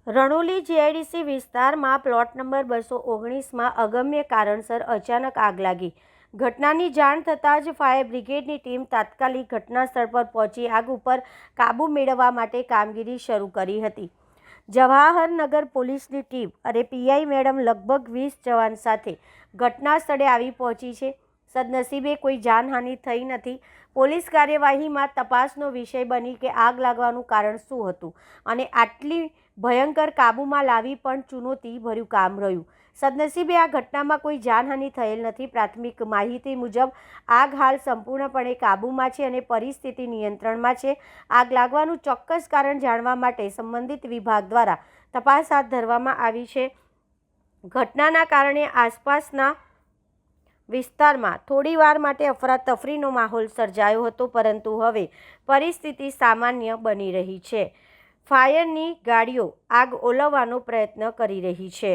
Ranoli GIDC વિસ્તારમાં plot number 219માં અગમ્ય કારણસર અચાનક આગ લાગી. ઘટનાની જાણ થતાં જ ફાયર બ્રિગેડની ટીમ તાત્કાલિક ઘટના સ્થળ પર પહોંચી આગ ઉપર કાબૂ મેળવવા માટે કામગીરી શરૂ કરી હતી. જવાહરનગર પોલીસની ટીમ અને પીઆઈ મેડમ લગભગ 20 જવાન સાથે ઘટના સ્થળે આવી પહોંચી છે. સદનસીબે કોઈ જાનહાનિ થઈ નથી. પોલીસ કાર્યવાહીમાં તપાસનો વિષય બની કે આગ લાગવાનું કારણ શું હતું અને આટલી ભયંકર કાબૂમાં લાવી પણ ચુનૌતીભર્યું કામ રહ્યું. સદનસીબે આ ઘટનામાં કોઈ જાનહાનિ થયેલ નથી. પ્રાથમિક માહિતી મુજબ આગ હાલ સંપૂર્ણપણે કાબૂમાં છે અને પરિસ્થિતિ નિયંત્રણમાં છે. આગ લાગવાનું ચોક્કસ કારણ જાણવા માટે સંબંધિત વિભાગ દ્વારા તપાસ હાથ ધરવામાં આવી છે. ઘટનાના કારણે આસપાસના વિસ્તારમાં થોડીવાર માટે અફરાતફરીનો માહોલ સર્જાયો હતો, પરંતુ હવે પરિસ્થિતિ સામાન્ય બની રહી છે. ફાયરની ગાડીઓ આગ ઓલવવાનો પ્રયત્ન કરી રહી છે.